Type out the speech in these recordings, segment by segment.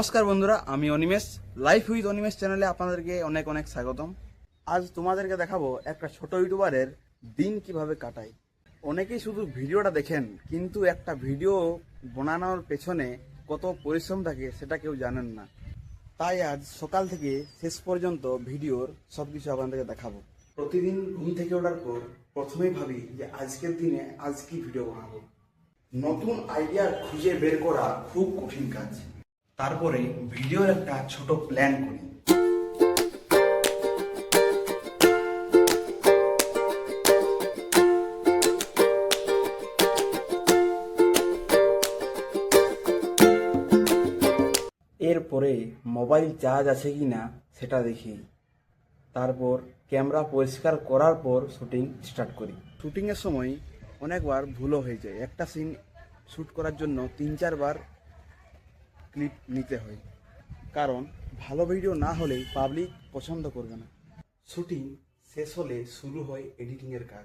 নমস্কার বন্ধুরা, আমি অনিমেষ। লাইফ উইথ অনিমেষ চ্যানেলে আপনাদেরকে অনেক অনেক স্বাগতম। আজ তোমাদেরকে দেখাবো একটা ছোট ইউটিউবারের দিন কিভাবে কাটায়। অনেকেই শুধু ভিডিওটা দেখেন, কিন্তু একটা ভিডিও বানানোর পেছনে কত পরিশ্রম থাকে সেটা কেউ জানেন না। তাই আজ সকাল থেকে শেষ পর্যন্ত ভিডিওর সবকিছু আপনাদেরকে দেখাবো। প্রতিদিন ঘুম থেকে ওঠার পর প্রথমেই ভাবি যে আজকের দিনে আজ কি ভিডিও বানাবো। নতুন আইডিয়া খুঁজে বের করা খুব কঠিন কাজ। তারপরে ভিডিওর একটা ছোট প্ল্যান করি। এরপরে মোবাইল চার্জ আছে কি না সেটা দেখি। তারপর ক্যামেরা পরিষ্কার করার পর শুটিং স্টার্ট করি। শুটিংয়ের সময় অনেকবার ভুলও হয়ে যায়। একটা সিন শ্যুট করার জন্য 3-4 বার ক্লিপ নিতে হয়, কারণ ভালো ভিডিও না হলে পাবলিক পছন্দ করবে না। শুটিং শেষ হলে শুরু হয় এডিটিংয়ের কাজ।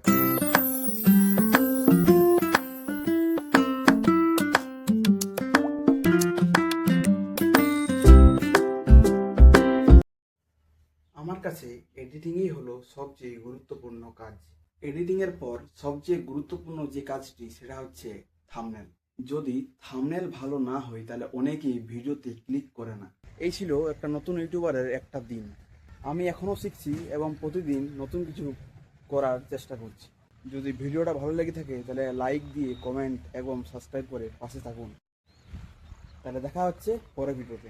আমার কাছে এডিটিংই হলো সবচেয়ে গুরুত্বপূর্ণ কাজ। এডিটিংয়ের পর সবচেয়ে গুরুত্বপূর্ণ যে কাজটি সেটা হচ্ছে থাম্বনেল। যদি থাম্বনেল ভালো না হয় তাহলে অনেকেই ভিডিওতে ক্লিক করে না। এই ছিল একটা নতুন ইউটিউবারের একটা দিন। আমি এখনও শিখছি এবং প্রতিদিন নতুন কিছু করার চেষ্টা করছি। যদি ভিডিওটা ভালো লেগে থাকে তাহলে লাইক দিয়ে কমেন্ট এবং সাবস্ক্রাইব করে পাশে থাকুন। তাহলে দেখা হচ্ছে পরের ভিডিওতে।